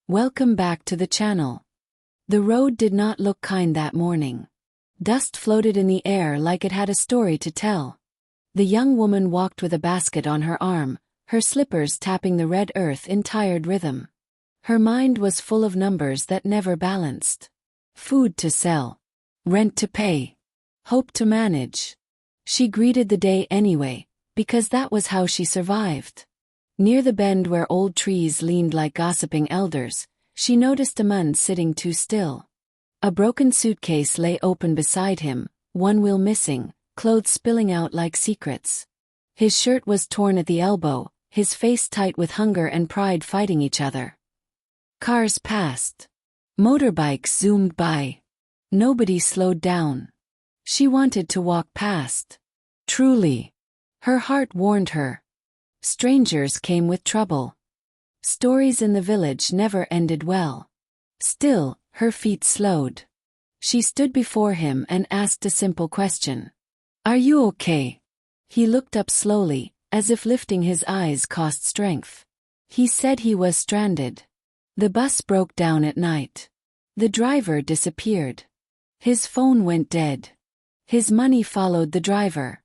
Welcome back to the channel. The road did not look kind that morning. Dust floated in the air like it had a story to tell. The young woman walked with a basket on her arm, her slippers tapping the red earth in tired rhythm. Her mind was full of numbers that never balanced. Food to sell. Rent to pay. Hope to manage. She greeted the day anyway, because that was how she survived. Near the bend where old trees leaned like gossiping elders, she noticed a man sitting too still. A broken suitcase lay open beside him, one wheel missing, clothes spilling out like secrets. His shirt was torn at the elbow, his face tight with hunger and pride fighting each other. Cars passed. Motorbikes zoomed by. Nobody slowed down. She wanted to walk past. Truly. Her heart warned her. Strangers came with trouble. Stories in the village never ended well. Still, her feet slowed. She stood before him and asked a simple question. "Are you okay?" He looked up slowly, as if lifting his eyes cost strength. He said he was stranded. The bus broke down at night. The driver disappeared. His phone went dead. His money followed the driver.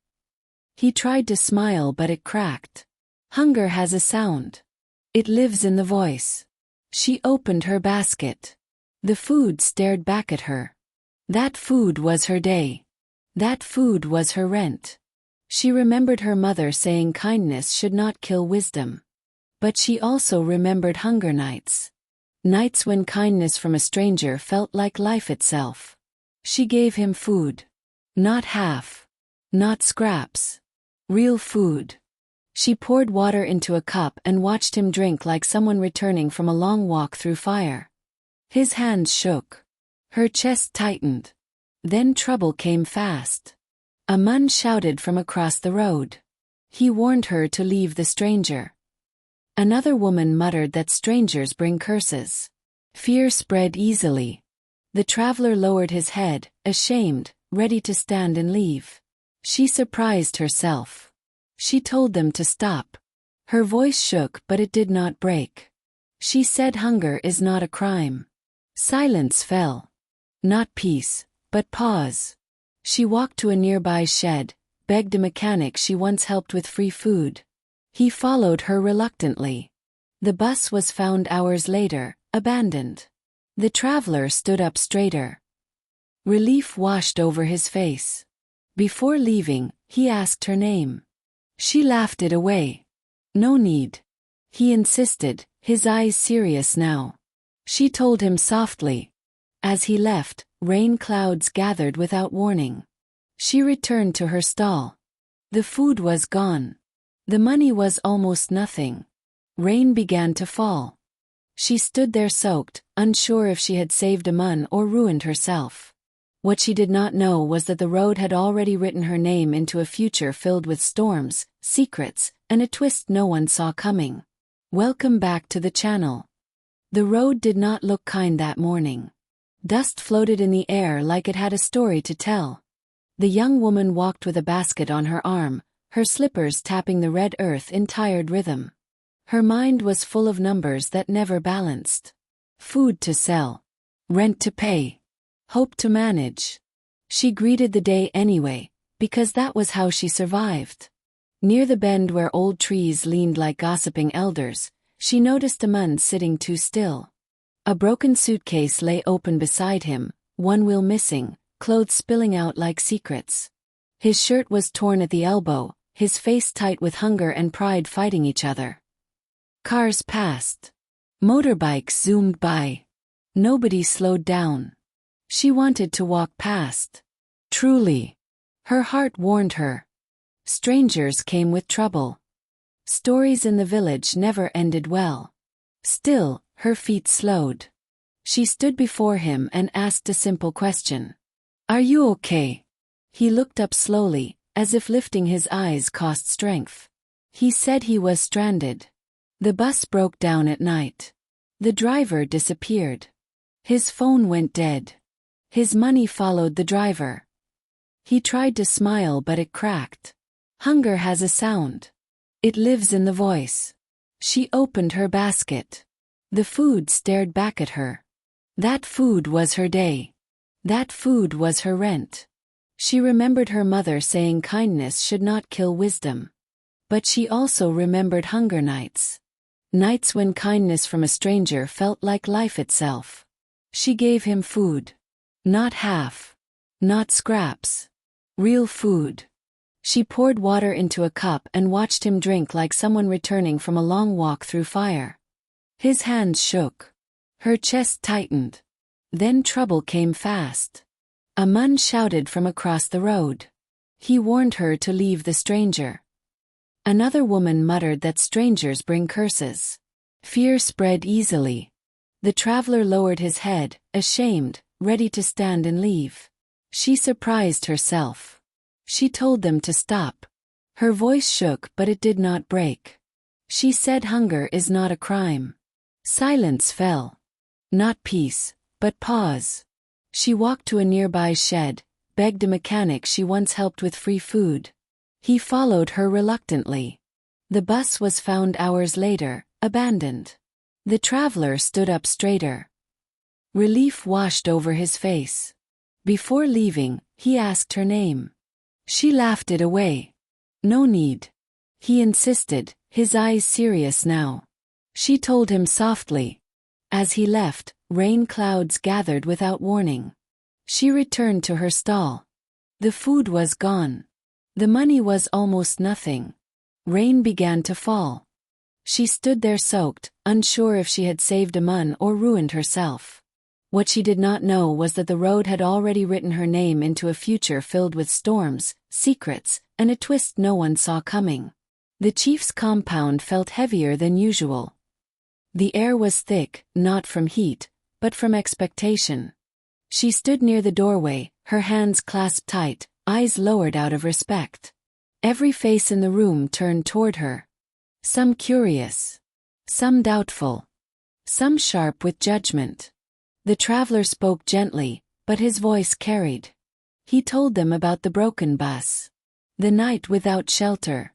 He tried to smile but it cracked. Hunger has a sound. It lives in the voice. She opened her basket. The food stared back at her. That food was her day. That food was her rent. She remembered her mother saying kindness should not kill wisdom. But she also remembered hunger nights. Nights when kindness from a stranger felt like life itself. She gave him food. Not half. Not scraps. Real food. She poured water into a cup and watched him drink like someone returning from a long walk through fire. His hands shook. Her chest tightened. Then trouble came fast. A man shouted from across the road. He warned her to leave the stranger. Another woman muttered that strangers bring curses. Fear spread easily. The traveler lowered his head, ashamed, ready to stand and leave. She surprised herself. She told them to stop. Her voice shook but it did not break. She said hunger is not a crime. Silence fell. Not peace, but pause. She walked to a nearby shed, begged a mechanic she once helped with free food. He followed her reluctantly. The bus was found hours later, abandoned. The traveler stood up straighter. Relief washed over his face. Before leaving, he asked her name. She laughed it away. No need. He insisted, his eyes serious now. She told him softly. As he left, rain clouds gathered without warning. She returned to her stall. The food was gone. The money was almost nothing. Rain began to fall. She stood there soaked, unsure if she had saved a man or ruined herself. What she did not know was that the road had already written her name into a future filled with storms, secrets, and a twist no one saw coming. Welcome back to the channel. The road did not look kind that morning. Dust floated in the air like it had a story to tell. The young woman walked with a basket on her arm, her slippers tapping the red earth in tired rhythm. Her mind was full of numbers that never balanced. Food to sell. Rent to pay. Hope to manage. She greeted the day anyway, because that was how she survived. Near the bend where old trees leaned like gossiping elders, she noticed a man sitting too still. A broken suitcase lay open beside him, one wheel missing, clothes spilling out like secrets. His shirt was torn at the elbow, his face tight with hunger and pride fighting each other. Cars passed. Motorbikes zoomed by. Nobody slowed down. She wanted to walk past. Truly. Her heart warned her. Strangers came with trouble. Stories in the village never ended well. Still, her feet slowed. She stood before him and asked a simple question. "Are you okay?" He looked up slowly, as if lifting his eyes cost strength. He said he was stranded. The bus broke down at night. The driver disappeared. His phone went dead. His money followed the driver. He tried to smile but it cracked. Hunger has a sound. It lives in the voice. She opened her basket. The food stared back at her. That food was her day. That food was her rent. She remembered her mother saying kindness should not kill wisdom. But she also remembered hunger nights. Nights when kindness from a stranger felt like life itself. She gave him food. Not half. Not scraps. Real food. She poured water into a cup and watched him drink like someone returning from a long walk through fire. His hands shook. Her chest tightened. Then trouble came fast. A man shouted from across the road. He warned her to leave the stranger. Another woman muttered that strangers bring curses. Fear spread easily. The traveler lowered his head, ashamed, ready to stand and leave. She surprised herself. She told them to stop. Her voice shook, but it did not break. She said hunger is not a crime. Silence fell. Not peace, but pause. She walked to a nearby shed, begged a mechanic she once helped with free food. He followed her reluctantly. The bus was found hours later, abandoned. The traveler stood up straighter. Relief washed over his face. Before leaving, he asked her name. She laughed it away. No need. He insisted, his eyes serious now. She told him softly. As he left, rain clouds gathered without warning. She returned to her stall. The food was gone. The money was almost nothing. Rain began to fall. She stood there soaked, unsure if she had saved a man or ruined herself. What she did not know was that the road had already written her name into a future filled with storms, secrets, and a twist no one saw coming. The chief's compound felt heavier than usual. The air was thick, not from heat, but from expectation. She stood near the doorway, her hands clasped tight, eyes lowered out of respect. Every face in the room turned toward her. Some curious. Some doubtful. Some sharp with judgment. The traveler spoke gently, but his voice carried. He told them about the broken bus. The night without shelter.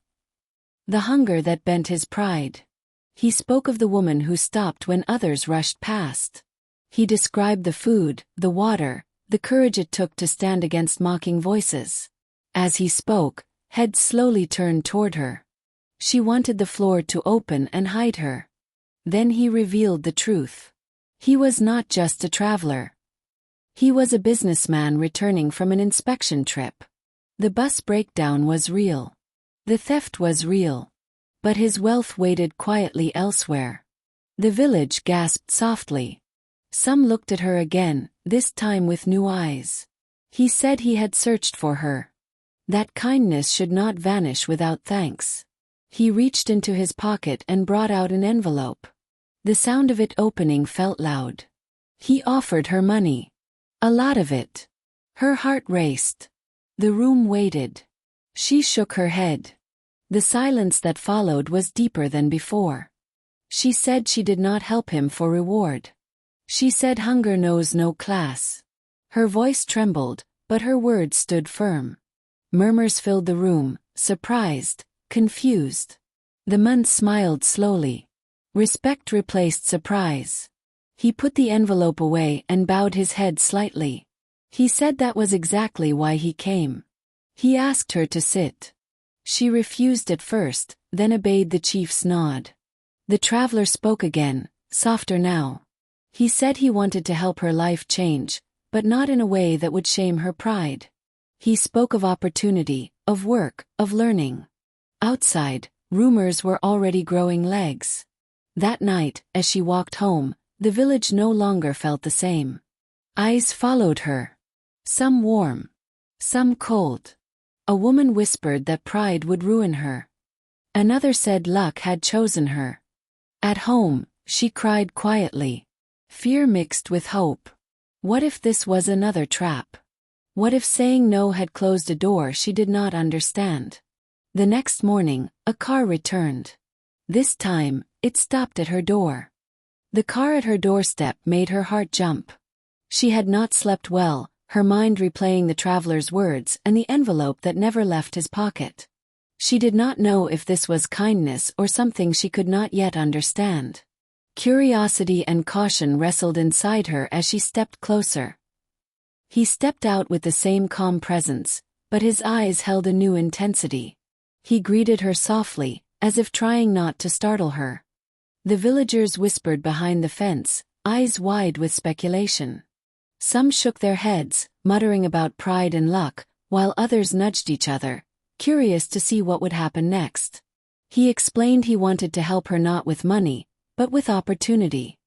The hunger that bent his pride. He spoke of the woman who stopped when others rushed past. He described the food, the water, the courage it took to stand against mocking voices. As he spoke, heads slowly turned toward her. She wanted the floor to open and hide her. Then he revealed the truth. He was not just a traveler. He was a businessman returning from an inspection trip. The bus breakdown was real. The theft was real. But his wealth waited quietly elsewhere. The village gasped softly. Some looked at her again, this time with new eyes. He said he had searched for her. That kindness should not vanish without thanks. He reached into his pocket and brought out an envelope. The sound of it opening felt loud. He offered her money. A lot of it. Her heart raced. The room waited. She shook her head. The silence that followed was deeper than before. She said she did not help him for reward. She said hunger knows no class. Her voice trembled, but her words stood firm. Murmurs filled the room, surprised, confused. The man smiled slowly. Respect replaced surprise. He put the envelope away and bowed his head slightly. He said that was exactly why he came. He asked her to sit. She refused at first, then obeyed the chief's nod. The traveler spoke again, softer now. He said he wanted to help her life change, but not in a way that would shame her pride. He spoke of opportunity, of work, of learning. Outside, rumors were already growing legs. That night, as she walked home, the village no longer felt the same. Eyes followed her. Some warm. Some cold. A woman whispered that pride would ruin her. Another said luck had chosen her. At home, she cried quietly. Fear mixed with hope. What if this was another trap? What if saying no had closed a door she did not understand? The next morning, a car returned. This time, it stopped at her door. The car at her doorstep made her heart jump. She had not slept well, her mind replaying the traveler's words and the envelope that never left his pocket. She did not know if this was kindness or something she could not yet understand. Curiosity and caution wrestled inside her as she stepped closer. He stepped out with the same calm presence, but his eyes held a new intensity. He greeted her softly, as if trying not to startle her. The villagers whispered behind the fence, eyes wide with speculation. Some shook their heads, muttering about pride and luck, while others nudged each other, curious to see what would happen next. He explained he wanted to help her not with money, but with opportunity.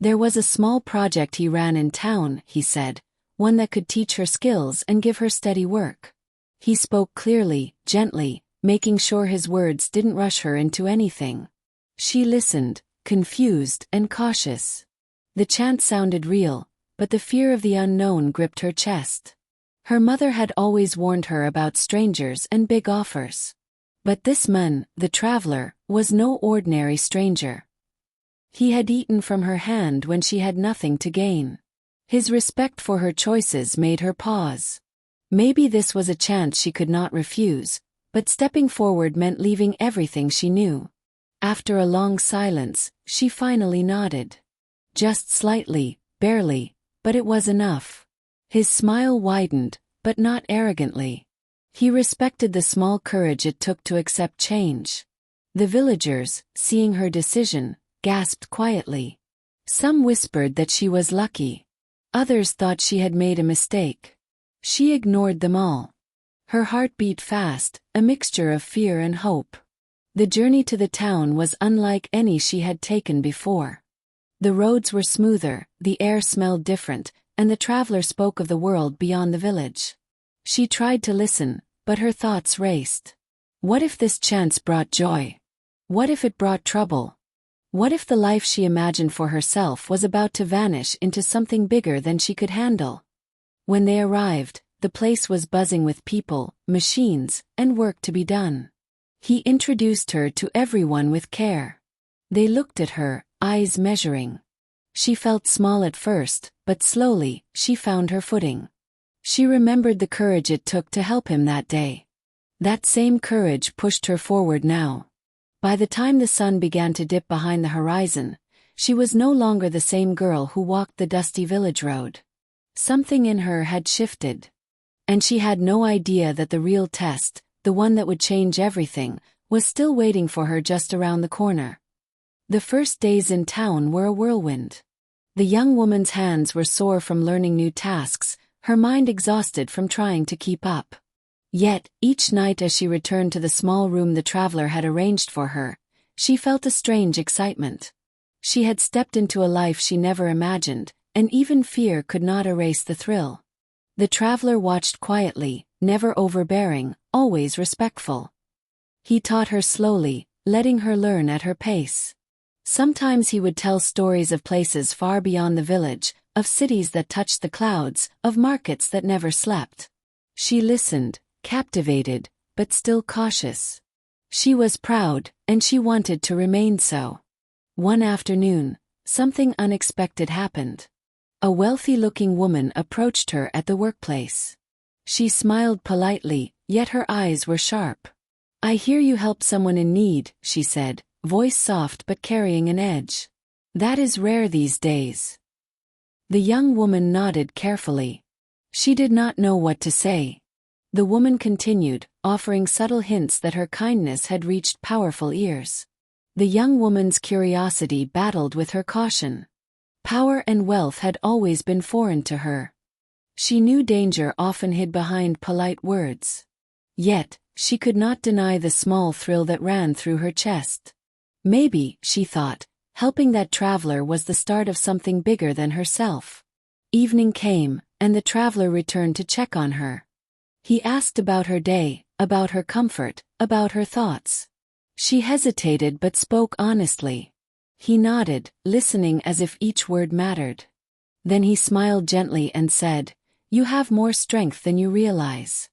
There was a small project he ran in town, he said, one that could teach her skills and give her steady work. He spoke clearly, gently, making sure his words didn't rush her into anything. She listened, confused and cautious. The chant sounded real, but the fear of the unknown gripped her chest. Her mother had always warned her about strangers and big offers. But this man, the traveler, was no ordinary stranger. He had eaten from her hand when she had nothing to gain. His respect for her choices made her pause. Maybe this was a chance she could not refuse, but stepping forward meant leaving everything she knew. After a long silence, she finally nodded. Just slightly, barely, but it was enough. His smile widened, but not arrogantly. He respected the small courage it took to accept change. The villagers, seeing her decision, gasped quietly. Some whispered that she was lucky. Others thought she had made a mistake. She ignored them all. Her heart beat fast, a mixture of fear and hope. The journey to the town was unlike any she had taken before. The roads were smoother, the air smelled different, and the traveler spoke of the world beyond the village. She tried to listen, but her thoughts raced. What if this chance brought joy? What if it brought trouble? What if the life she imagined for herself was about to vanish into something bigger than she could handle? When they arrived, the place was buzzing with people, machines, and work to be done. He introduced her to everyone with care. They looked at her, eyes measuring. She felt small at first, but slowly, she found her footing. She remembered the courage it took to help him that day. That same courage pushed her forward now. By the time the sun began to dip behind the horizon, she was no longer the same girl who walked the dusty village road. Something in her had shifted. And she had no idea that the real test, the one that would change everything, was still waiting for her just around the corner. The first days in town were a whirlwind. The young woman's hands were sore from learning new tasks, her mind exhausted from trying to keep up. Yet, each night as she returned to the small room the traveler had arranged for her, she felt a strange excitement. She had stepped into a life she never imagined, and even fear could not erase the thrill. The traveler watched quietly, never overbearing, always respectful. He taught her slowly, letting her learn at her pace. Sometimes he would tell stories of places far beyond the village, of cities that touched the clouds, of markets that never slept. She listened, captivated, but still cautious. She was proud, and she wanted to remain so. One afternoon, something unexpected happened. A wealthy-looking woman approached her at the workplace. She smiled politely, yet her eyes were sharp. "I hear you help someone in need," she said, voice soft but carrying an edge. "That is rare these days." The young woman nodded carefully. She did not know what to say. The woman continued, offering subtle hints that her kindness had reached powerful ears. The young woman's curiosity battled with her caution. Power and wealth had always been foreign to her. She knew danger often hid behind polite words. Yet, she could not deny the small thrill that ran through her chest. Maybe, she thought, helping that traveler was the start of something bigger than herself. Evening came, and the traveler returned to check on her. He asked about her day, about her comfort, about her thoughts. She hesitated but spoke honestly. He nodded, listening as if each word mattered. Then he smiled gently and said, "You have more strength than you realize.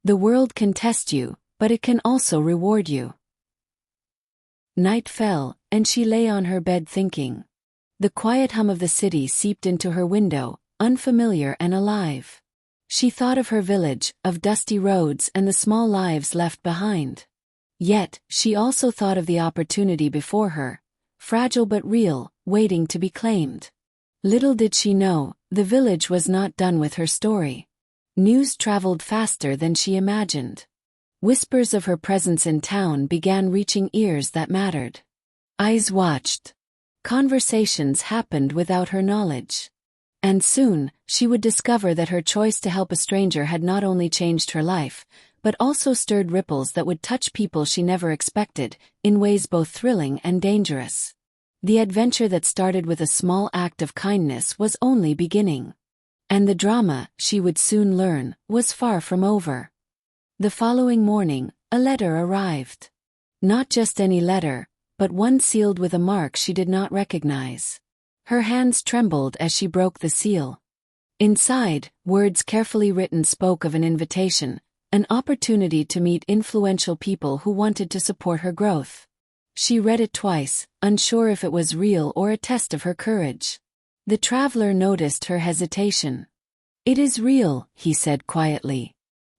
The world can test you, but it can also reward you." Night fell, and she lay on her bed thinking. The quiet hum of the city seeped into her window, unfamiliar and alive. She thought of her village, of dusty roads and the small lives left behind. Yet, she also thought of the opportunity before her, fragile but real, waiting to be claimed. Little did she know, the village was not done with her story. News traveled faster than she imagined. Whispers of her presence in town began reaching ears that mattered. Eyes watched. Conversations happened without her knowledge. And soon, she would discover that her choice to help a stranger had not only changed her life, but also stirred ripples that would touch people she never expected, in ways both thrilling and dangerous. The adventure that started with a small act of kindness was only beginning. And the drama, she would soon learn, was far from over. The following morning, a letter arrived. Not just any letter, but one sealed with a mark she did not recognize. Her hands trembled as she broke the seal. Inside, words carefully written spoke of an invitation, an opportunity to meet influential people who wanted to support her growth. She read it twice, unsure if it was real or a test of her courage. The traveler noticed her hesitation. "It is real," he said quietly.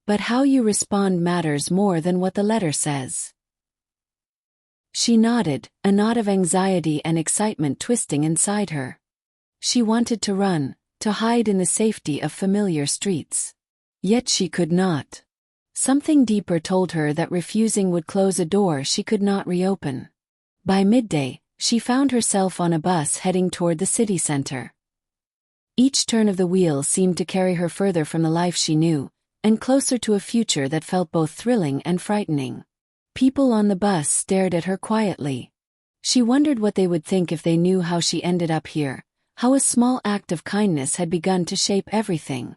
"But how you respond matters more than what the letter says." She nodded, a knot of anxiety and excitement twisting inside her. She wanted to run, to hide in the safety of familiar streets. Yet she could not. Something deeper told her that refusing would close a door she could not reopen. By midday, she found herself on a bus heading toward the city center. Each turn of the wheel seemed to carry her further from the life she knew, and closer to a future that felt both thrilling and frightening. People on the bus stared at her quietly. She wondered what they would think if they knew how she ended up here, how a small act of kindness had begun to shape everything.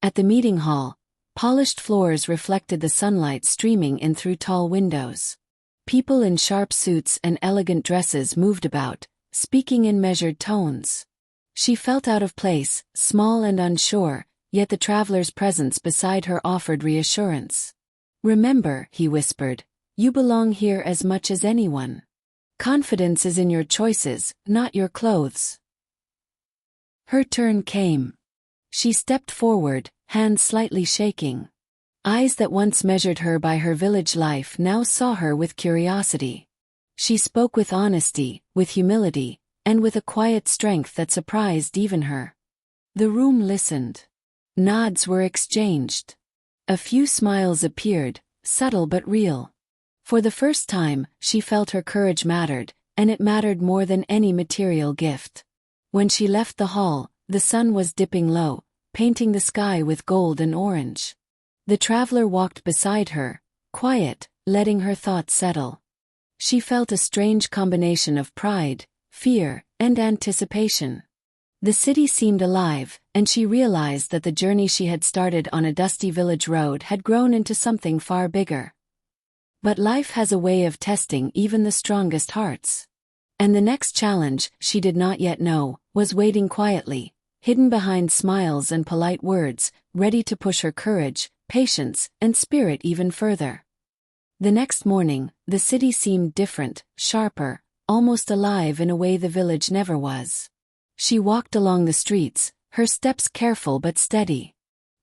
At the meeting hall, polished floors reflected the sunlight streaming in through tall windows. People in sharp suits and elegant dresses moved about, speaking in measured tones. She felt out of place, small and unsure, yet the traveler's presence beside her offered reassurance. "Remember," he whispered, "you belong here as much as anyone. Confidence is in your choices, not your clothes." Her turn came. She stepped forward, hands slightly shaking. Eyes that once measured her by her village life now saw her with curiosity. She spoke with honesty, with humility, and with a quiet strength that surprised even her. The room listened. Nods were exchanged. A few smiles appeared, subtle but real. For the first time, she felt her courage mattered, and it mattered more than any material gift. When she left the hall, the sun was dipping low, painting the sky with gold and orange. The traveler walked beside her, quiet, letting her thoughts settle. She felt a strange combination of pride, fear, and anticipation. The city seemed alive, and she realized that the journey she had started on a dusty village road had grown into something far bigger. But life has a way of testing even the strongest hearts. And the next challenge, she did not yet know, was waiting quietly, hidden behind smiles and polite words, ready to push her courage, patience, and spirit even further. The next morning, the city seemed different, sharper, almost alive in a way the village never was. She walked along the streets, her steps careful but steady.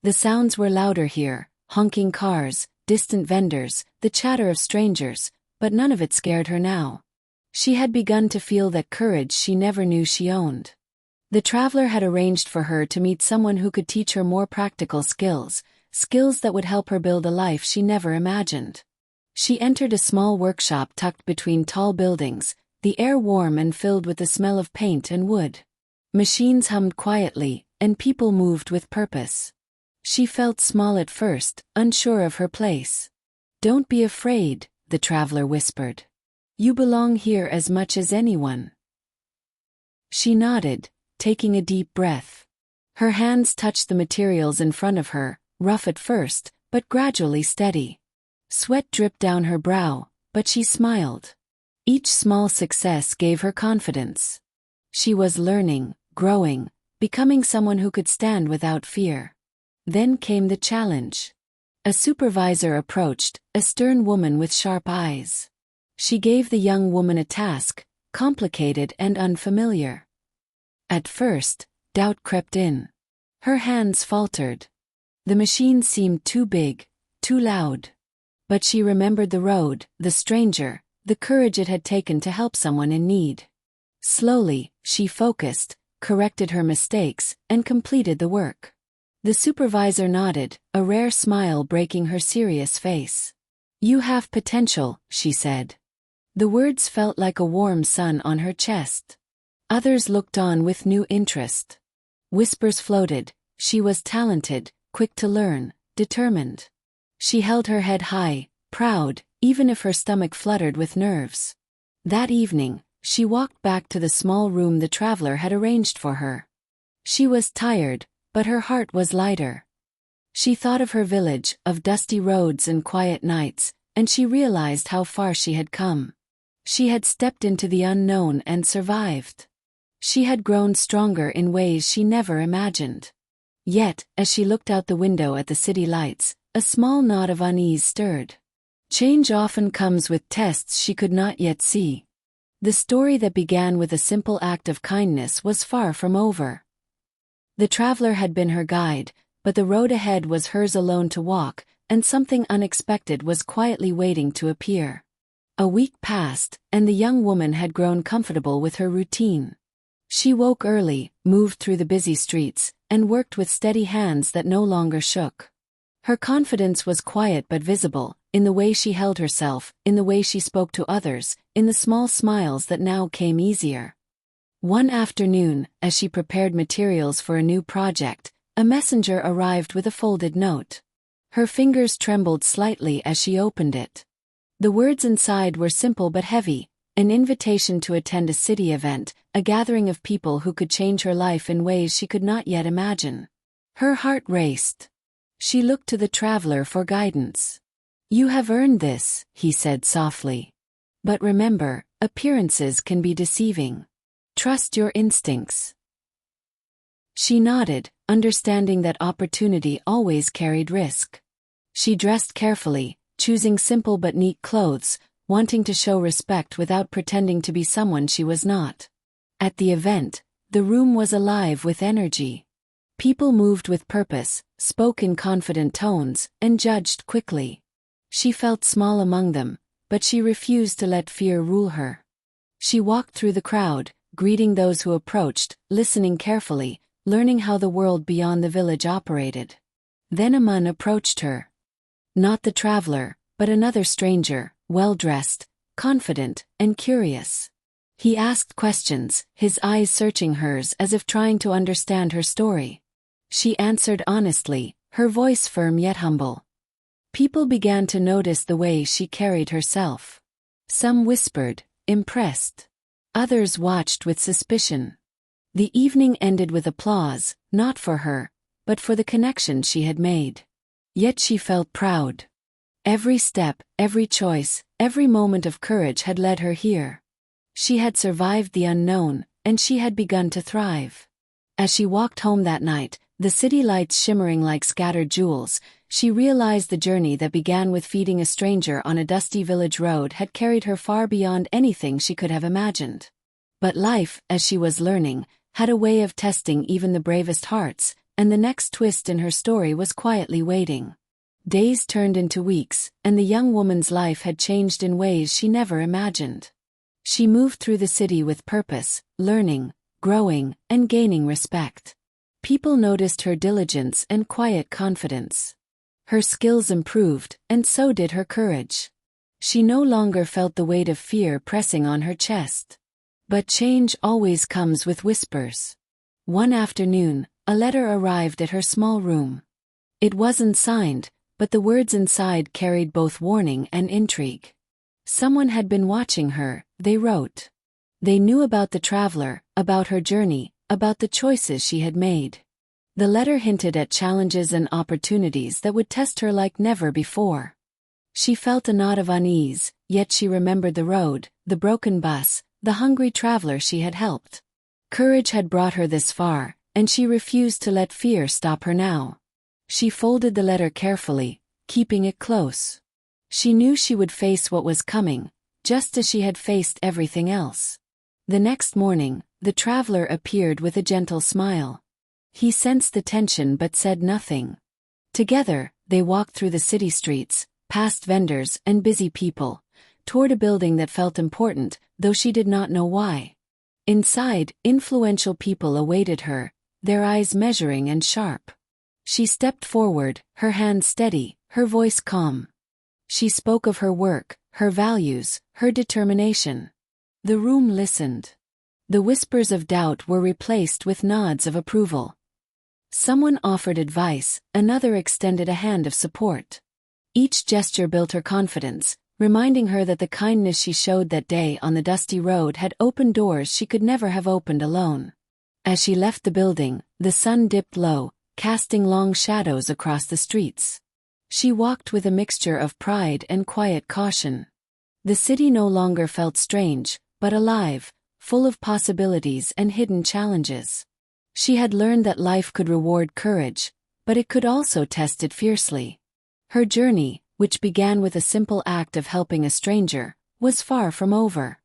The sounds were louder here, honking cars, distant vendors, the chatter of strangers, but none of it scared her now. She had begun to feel that courage she never knew she owned. The traveler had arranged for her to meet someone who could teach her more practical skills, skills that would help her build a life she never imagined. She entered a small workshop tucked between tall buildings, the air warm and filled with the smell of paint and wood. Machines hummed quietly, and people moved with purpose. She felt small at first, unsure of her place. "Don't be afraid," the traveler whispered. "You belong here as much as anyone." She nodded, taking a deep breath. Her hands touched the materials in front of her, rough at first, but gradually steady. Sweat dripped down her brow, but she smiled. Each small success gave her confidence. She was learning, growing, becoming someone who could stand without fear. Then came the challenge. A supervisor approached, a stern woman with sharp eyes. She gave the young woman a task, complicated and unfamiliar. At first, doubt crept in. Her hands faltered. The machine seemed too big, too loud. But she remembered the road, the stranger, the courage it had taken to help someone in need. Slowly, she focused, corrected her mistakes, and completed the work. The supervisor nodded, a rare smile breaking her serious face. "You have potential," she said. The words felt like a warm sun on her chest. Others looked on with new interest. Whispers floated. She was talented, quick to learn, determined. She held her head high, proud, even if her stomach fluttered with nerves. That evening, she walked back to the small room the traveler had arranged for her. She was tired, but her heart was lighter. She thought of her village, of dusty roads and quiet nights, and she realized how far she had come. She had stepped into the unknown and survived. She had grown stronger in ways she never imagined. Yet, as she looked out the window at the city lights, a small knot of unease stirred. Change often comes with tests she could not yet see. The story that began with a simple act of kindness was far from over. The traveler had been her guide, but the road ahead was hers alone to walk, and something unexpected was quietly waiting to appear. A week passed, and the young woman had grown comfortable with her routine. She woke early, moved through the busy streets, and worked with steady hands that no longer shook. Her confidence was quiet but visible, in the way she held herself, in the way she spoke to others, in the small smiles that now came easier. One afternoon, as she prepared materials for a new project, a messenger arrived with a folded note. Her fingers trembled slightly as she opened it. The words inside were simple but heavy, an invitation to attend a city event, a gathering of people who could change her life in ways she could not yet imagine. Her heart raced. She looked to the traveler for guidance. "You have earned this," he said softly. "But remember, appearances can be deceiving. Trust your instincts." She nodded, understanding that opportunity always carried risk. She dressed carefully, choosing simple but neat clothes, wanting to show respect without pretending to be someone she was not. At the event, the room was alive with energy. People moved with purpose, spoke in confident tones, and judged quickly. She felt small among them, but she refused to let fear rule her. She walked through the crowd, greeting those who approached, listening carefully, learning how the world beyond the village operated. Then a man approached her. Not the traveler, but another stranger, well-dressed, confident, and curious. He asked questions, his eyes searching hers as if trying to understand her story. She answered honestly, her voice firm yet humble. People began to notice the way she carried herself. Some whispered, impressed. Others watched with suspicion. The evening ended with applause, not for her, but for the connection she had made. Yet she felt proud. Every step, every choice, every moment of courage had led her here. She had survived the unknown, and she had begun to thrive. As she walked home that night, the city lights shimmering like scattered jewels, she realized the journey that began with feeding a stranger on a dusty village road had carried her far beyond anything she could have imagined. But life, as she was learning, had a way of testing even the bravest hearts, and the next twist in her story was quietly waiting. Days turned into weeks, and the young woman's life had changed in ways she never imagined. She moved through the city with purpose, learning, growing, and gaining respect. People noticed her diligence and quiet confidence. Her skills improved, and so did her courage. She no longer felt the weight of fear pressing on her chest. But change always comes with whispers. One afternoon, a letter arrived at her small room. It wasn't signed, but the words inside carried both warning and intrigue. Someone had been watching her, they wrote. They knew about the traveler, about her journey, about the choices she had made. The letter hinted at challenges and opportunities that would test her like never before. She felt a knot of unease, yet she remembered the road, the broken bus, the hungry traveler she had helped. Courage had brought her this far, and she refused to let fear stop her now. She folded the letter carefully, keeping it close. She knew she would face what was coming, just as she had faced everything else. The next morning, the traveler appeared with a gentle smile. He sensed the tension but said nothing. Together, they walked through the city streets, past vendors and busy people, toward a building that felt important, though she did not know why. Inside, influential people awaited her, their eyes measuring and sharp. She stepped forward, her hand steady, her voice calm. She spoke of her work, her values, her determination. The room listened. The whispers of doubt were replaced with nods of approval. Someone offered advice, another extended a hand of support. Each gesture built her confidence, reminding her that the kindness she showed that day on the dusty road had opened doors she could never have opened alone. As she left the building, the sun dipped low, casting long shadows across the streets. She walked with a mixture of pride and quiet caution. The city no longer felt strange, but alive, full of possibilities and hidden challenges. She had learned that life could reward courage, but it could also test it fiercely. Her journey, which began with a simple act of helping a stranger, was far from over.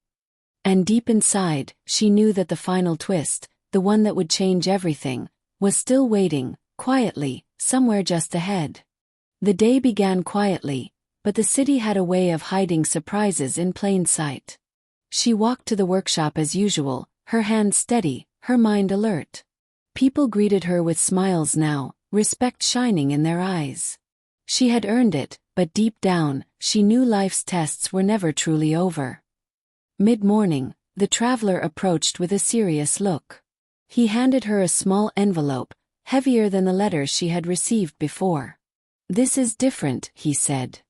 And deep inside, she knew that the final twist, the one that would change everything, was still waiting, quietly, somewhere just ahead. The day began quietly, but the city had a way of hiding surprises in plain sight. She walked to the workshop as usual, her hand steady, her mind alert. People greeted her with smiles now, respect shining in their eyes. She had earned it, but deep down, she knew life's tests were never truly over. Mid-morning, the traveler approached with a serious look. He handed her a small envelope, heavier than the letters she had received before. "This is different," he said.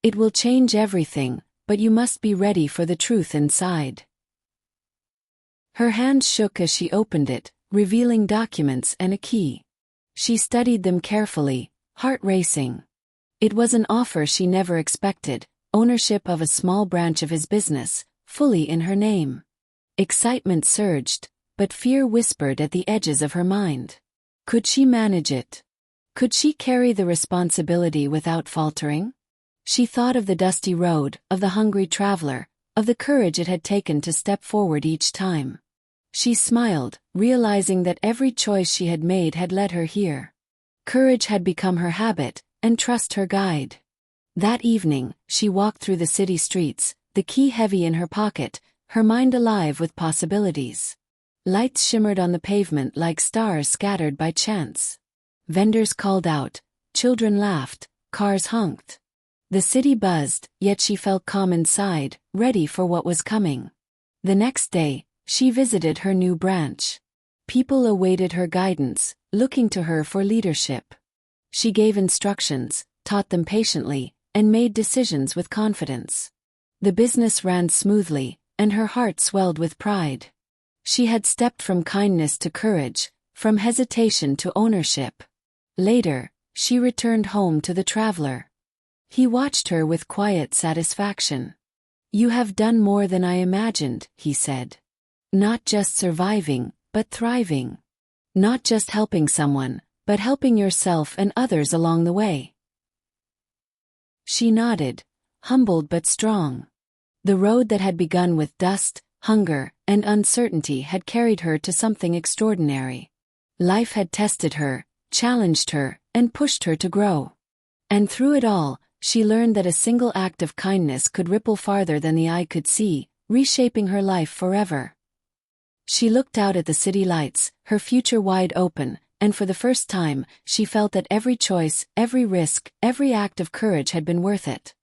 "It will change everything, but you must be ready for the truth inside." Her hand shook as she opened it, revealing documents and a key. She studied them carefully, heart racing. It was an offer she never expected, ownership of a small branch of his business, fully in her name. Excitement surged, but fear whispered at the edges of her mind. Could she manage it? Could she carry the responsibility without faltering? She thought of the dusty road, of the hungry traveler, of the courage it had taken to step forward each time. She smiled, realizing that every choice she had made had led her here. Courage had become her habit, and trust her guide. That evening, she walked through the city streets, the key heavy in her pocket, her mind alive with possibilities. Lights shimmered on the pavement like stars scattered by chance. Vendors called out, children laughed, cars honked. The city buzzed, yet she felt calm inside, ready for what was coming. The next day, she visited her new branch. People awaited her guidance, looking to her for leadership. She gave instructions, taught them patiently, and made decisions with confidence. The business ran smoothly, and her heart swelled with pride. She had stepped from kindness to courage, from hesitation to ownership. Later, she returned home to the traveler. He watched her with quiet satisfaction. "You have done more than I imagined," he said. "Not just surviving, but thriving. Not just helping someone, but helping yourself and others along the way." She nodded, humbled but strong. The road that had begun with dust, hunger, and uncertainty had carried her to something extraordinary. Life had tested her, challenged her, and pushed her to grow. And through it all, she learned that a single act of kindness could ripple farther than the eye could see, reshaping her life forever. She looked out at the city lights, her future wide open, and for the first time, she felt that every choice, every risk, every act of courage had been worth it.